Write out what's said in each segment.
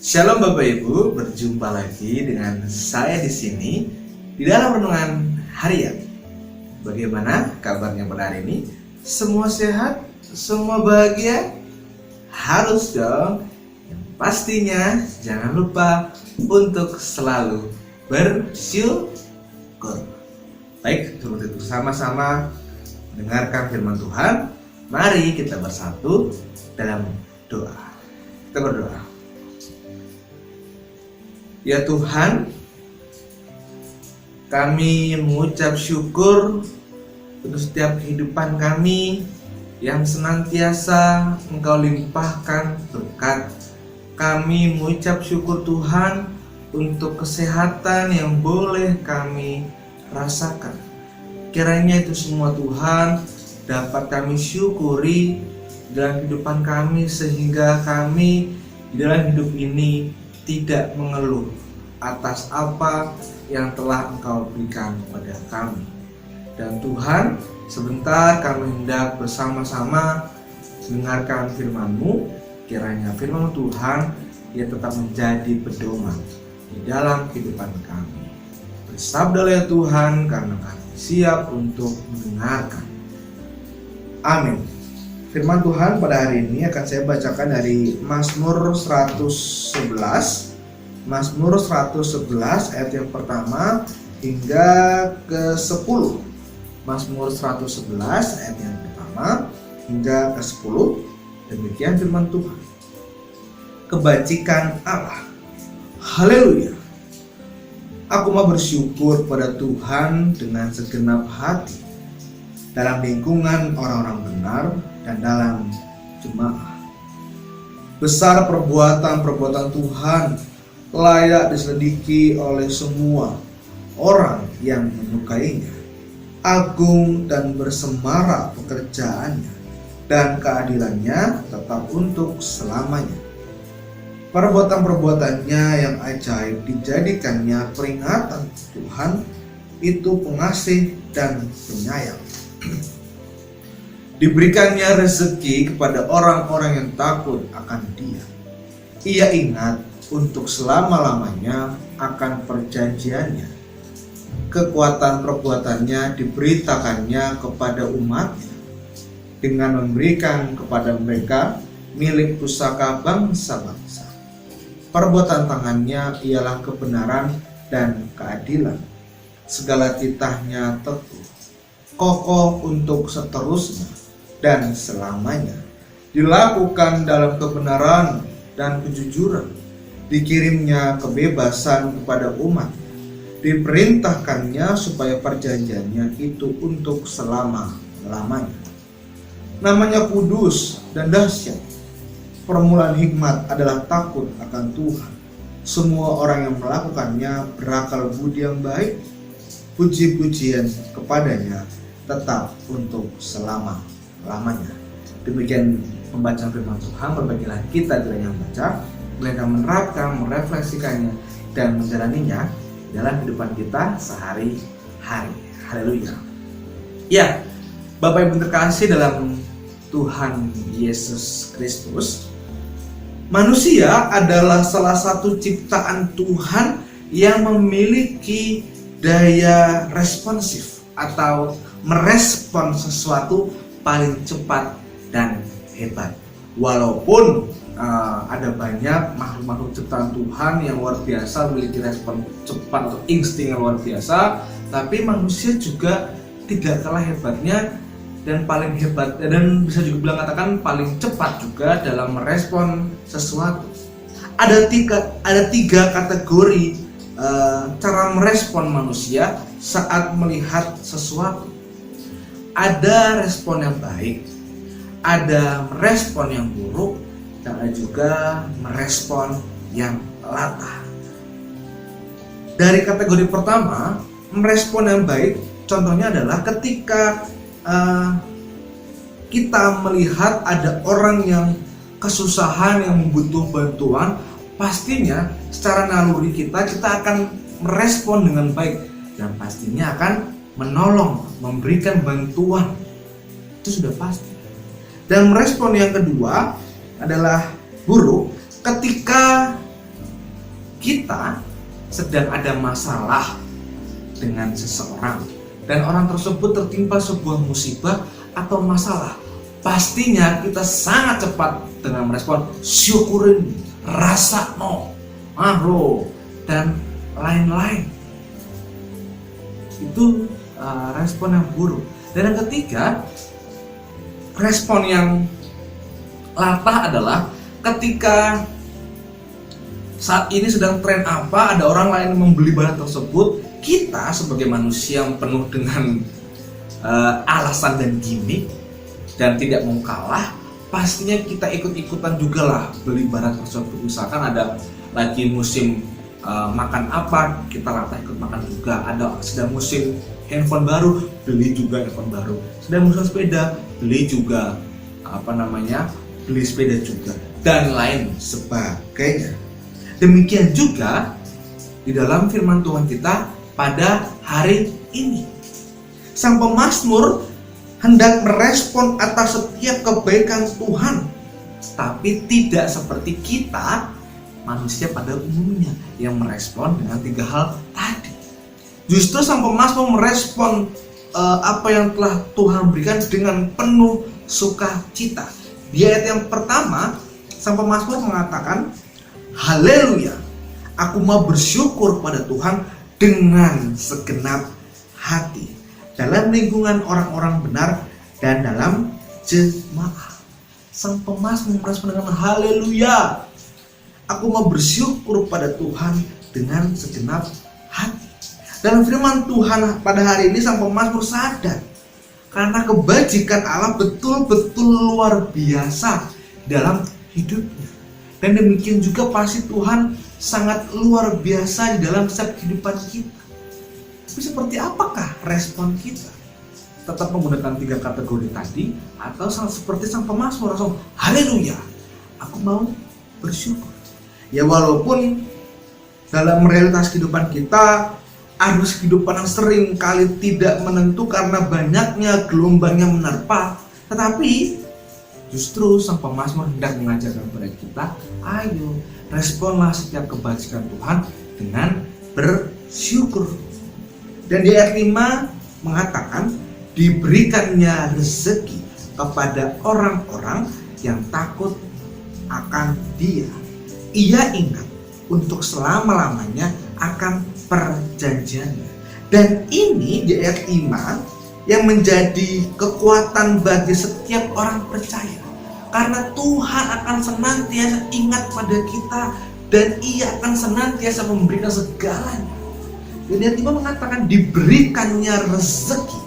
Shalom Bapak Ibu, berjumpa lagi dengan saya di sini di dalam renungan harian. Bagaimana kabarnya pada hari ini? Semua sehat? Semua bahagia? Harus dong. Yang pastinya jangan lupa untuk selalu bersyukur. Baik, untuk itu sama-sama mendengarkan firman Tuhan. Mari kita bersatu dalam doa. Kita berdoa. Ya Tuhan, kami mengucap syukur untuk setiap kehidupan kami yang senantiasa Engkau limpahkan berkat. Kami mengucap syukur Tuhan untuk kesehatan yang boleh kami rasakan. Kiranya itu semua Tuhan dapat kami syukuri dalam kehidupan kami, sehingga kami di dalam hidup ini tidak mengeluh atas apa yang telah Engkau berikan kepada kami. Dan Tuhan, sebentar kami hendak bersama-sama mendengarkan firman-Mu. Kiranya firman Tuhan ya tetap menjadi pedoman di dalam kehidupan kami. Bersabdalah ya Tuhan, karena kami siap untuk mendengarkan. Amin. Firman Tuhan pada hari ini akan saya bacakan dari Mazmur 111. Mazmur 111 ayat yang pertama hingga ke-10. Mazmur 111 ayat yang pertama hingga ke-10. Demikian firman Tuhan. Kebajikan Allah. Haleluya. Aku mau bersyukur pada Tuhan dengan segenap hati, dalam lingkungan orang-orang benar dan dalam jemaah. Besar perbuatan-perbuatan Tuhan, layak diselidiki oleh semua orang yang menyukainya. Agung dan bersemara pekerjaannya, dan keadilannya tetap untuk selamanya. Perbuatan-perbuatannya yang ajaib dijadikannya peringatan. Tuhan itu pengasih dan penyayang. Diberikannya rezeki kepada orang-orang yang takut akan Dia. Ia ingat untuk selama-lamanya akan perjanjiannya. Kekuatan perbuatannya diberitakannya kepada umatnya, dengan memberikan kepada mereka milik pusaka bangsa-bangsa. Perbuatan tangannya ialah kebenaran dan keadilan. Segala titahnya teguh, kokoh untuk seterusnya dan selamanya. Dilakukan dalam kebenaran dan kejujuran. Dikirimnya kebebasan kepada umat. Diperintahkannya supaya perjanjiannya itu untuk selama-lamanya. Namanya kudus dan dahsyat. Permulaan hikmat adalah takut akan Tuhan. Semua orang yang melakukannya berakal budi yang baik. Puji-pujian kepadanya tetap untuk selama-lamanya. Demikian pembacaan firman Tuhan. Berbagilah kita yang membaca, mereka menerapkan, merefleksikannya, dan menjalaninya dalam kehidupan kita sehari-hari. Haleluya. Ya, Bapak Ibu terkasih dalam Tuhan Yesus Kristus, manusia adalah salah satu ciptaan Tuhan yang memiliki daya responsif atau merespon sesuatu paling cepat dan hebat. Walaupun ada banyak makhluk-makhluk ciptaan Tuhan yang luar biasa, memiliki respon cepat atau insting yang luar biasa, tapi manusia juga tidak kalah hebatnya dan paling hebat, dan bisa juga bilang katakan paling cepat juga dalam merespon sesuatu. Ada tiga kategori cara merespon manusia saat melihat sesuatu. Ada respon yang baik, ada merespon yang buruk, dan ada juga merespon yang latah. Dari kategori pertama, merespon yang baik, contohnya adalah ketika kita melihat ada orang yang kesusahan, yang membutuh bantuan, pastinya secara naluri kita akan merespon dengan baik dan pastinya akan menolong, memberikan bantuan. Itu sudah pasti. Dan merespon yang kedua adalah buruk ketika kita sedang ada masalah dengan seseorang dan orang tersebut tertimpa sebuah musibah atau masalah, pastinya kita sangat cepat dengan merespon syukurin, rasa no, mahro, dan lain-lain. Itu respon yang buruk. Dan yang ketiga, respon yang latah adalah ketika saat ini sedang tren apa, ada orang lain membeli barang tersebut, kita sebagai manusia yang penuh dengan alasan dan gimmick dan tidak mau kalah, pastinya kita ikut-ikutan juga lah beli barang tersebut. Misalkan ada lagi musim makan apa, kita rata ikut makan juga. Ada sedang musim handphone baru, beli juga handphone baru. Sedang musim sepeda, beli juga beli sepeda juga, dan lain sebagainya. Demikian juga di dalam firman Tuhan kita pada hari ini. Sang pemazmur hendak merespon atas setiap kebaikan Tuhan, tapi tidak seperti kita manusia pada umumnya yang merespon dengan 3 hal tadi. Justru sang pemazmur merespon apa yang telah Tuhan berikan dengan penuh sukacita. Di ayat yang pertama, sang pemazmur mengatakan, haleluya, aku mau bersyukur pada Tuhan dengan segenap hati dalam lingkungan orang-orang benar dan dalam jemaah. Sang pemazmur merespon dengan haleluya, aku mau bersyukur pada Tuhan dengan segenap hati. Dalam firman Tuhan pada hari ini, sang pemazmur sadar karena kebajikan Allah betul-betul luar biasa dalam hidupnya. Dan demikian juga pasti Tuhan sangat luar biasa di dalam setiap kehidupan kita. Tapi seperti apakah respon kita? Tetap menggunakan 3 kategori tadi, atau seperti sang pemazmur langsung haleluya, aku mau bersyukur. Ya walaupun dalam realitas kehidupan kita, arus kehidupan yang sering kali tidak menentu karena banyaknya gelombang yang menerpa, tetapi justru sang pemazmur hendak mengajarkan kepada kita, ayo responlah setiap kebajikan Tuhan dengan bersyukur. Dan di ayat 5 mengatakan, diberikannya rezeki kepada orang-orang yang takut akan Dia. Ia ingat untuk selama-lamanya akan perjanjiannya. Dan ini di ayat 5 yang menjadi kekuatan bagi setiap orang percaya. Karena Tuhan akan senantiasa ingat pada kita dan Ia akan senantiasa memberikan segalanya. Jadi ayat 5 mengatakan diberikannya rezeki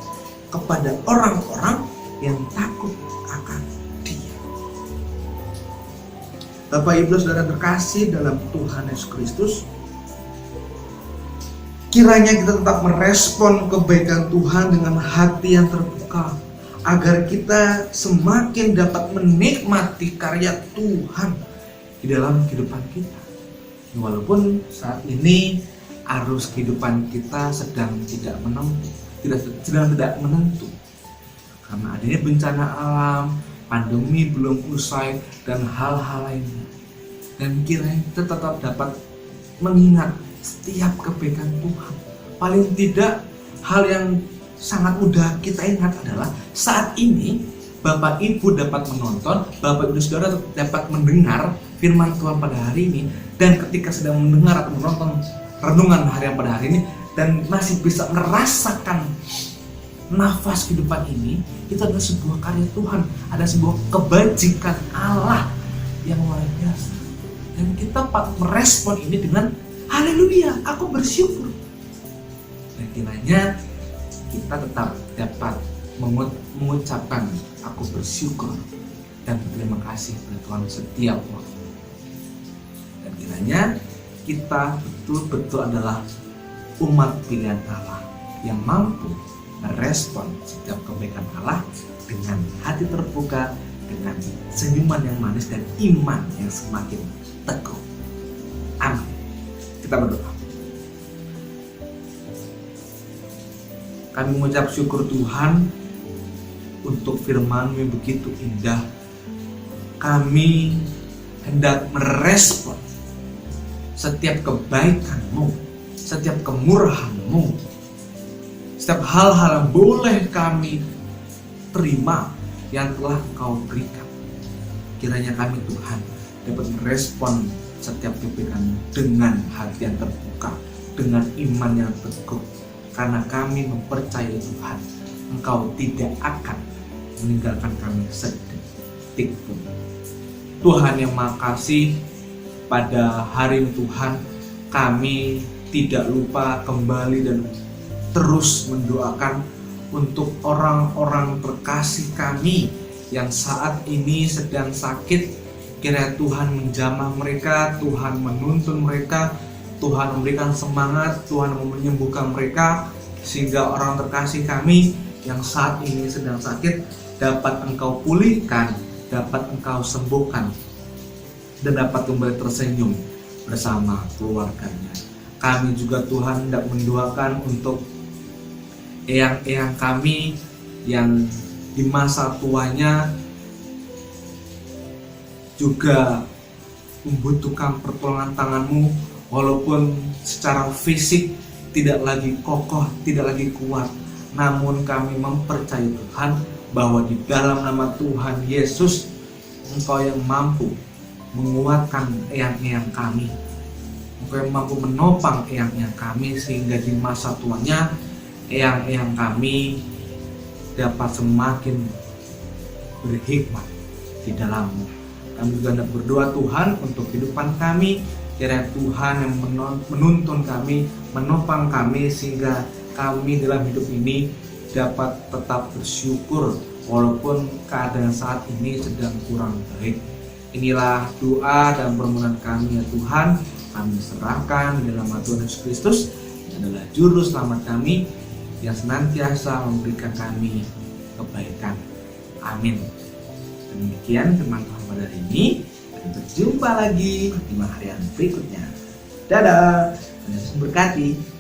kepada orang-orang yang takut akan Dia. Bapak Ibu Saudara terkasih dalam Tuhan Yesus Kristus, kiranya kita tetap merespon kebaikan Tuhan dengan hati yang terbuka, agar kita semakin dapat menikmati karya Tuhan di dalam kehidupan kita. Walaupun saat ini arus kehidupan kita sedang tidak menentu, karena adanya bencana alam, pandemi belum usai, dan hal-hal lainnya. Dan kiranya kita tetap dapat mengingat setiap kebaikan Tuhan. Paling tidak, hal yang sangat mudah kita ingat adalah saat ini Bapak Ibu dapat menonton, Bapak Ibu Saudara dapat mendengar firman Tuhan pada hari ini, dan ketika sedang mendengar atau menonton renungan harian pada hari ini dan masih bisa merasakan nafas kehidupan ini, itu adalah sebuah karya Tuhan, ada sebuah kebajikan Allah yang luar biasa. Dan kita patut merespon ini dengan haleluya, aku bersyukur. Dan kiranya kita tetap dapat mengucapkan aku bersyukur dan berterima kasih kepada Tuhan setiap waktu. Dan kiranya kita betul-betul adalah umat pilihan Allah yang mampu merespon setiap kebaikan Allah dengan hati terbuka, dengan senyuman yang manis dan iman yang semakin teguh. Amin. Kita berdoa. Kami mengucap syukur Tuhan untuk firman-Mu yang begitu indah. Kami hendak merespon setiap kebaikan-Mu, setiap kemurahan-Mu, setiap hal-hal yang boleh kami terima yang telah Engkau berikan. Kiranya kami Tuhan dapat merespon setiap kebaikan dengan hati yang terbuka, dengan iman yang teguh, karena kami mempercayai Tuhan, Engkau tidak akan meninggalkan kami sedetik pun. Tuhan yang Maha Kasih, pada hari ini Tuhan, kami tidak lupa kembali dan terus mendoakan untuk orang-orang terkasih kami yang saat ini sedang sakit. Kiranya Tuhan menjamah mereka, Tuhan menuntun mereka, Tuhan memberikan semangat, Tuhan menyembuhkan mereka, sehingga orang terkasih kami yang saat ini sedang sakit dapat Engkau pulihkan, dapat Engkau sembuhkan, dan dapat kembali tersenyum bersama keluarganya. Kami juga Tuhan hendak mendoakan untuk eyang-eyang kami yang di masa tuanya juga membutuhkan pertolongan tangan-Mu, walaupun secara fisik tidak lagi kokoh, tidak lagi kuat, namun kami mempercayai Tuhan bahwa di dalam nama Tuhan Yesus, Engkau yang mampu menguatkan eyang-eyang kami, Engkau yang mampu menopang eyang-eyang kami, sehingga di masa tuanya eyang-eyang kami dapat semakin berhikmat di dalam-Mu. Kami juga hendak berdoa Tuhan untuk kehidupan kami, kiranya Tuhan yang menuntun kami, menopang kami, sehingga kami dalam hidup ini dapat tetap bersyukur walaupun keadaan saat ini sedang kurang baik. Inilah doa dan permohonan kami ya Tuhan, kami serahkan di dalam nama Tuhan Yesus Kristus yang adalah juru selamat kami, yang senantiasa memberikan kami kebaikan. Amin. Demikian firman Tuhan pada hari ini. Dan berjumpa lagi di hari yang berikutnya. Dadah. Tuhan Yesus memberkati.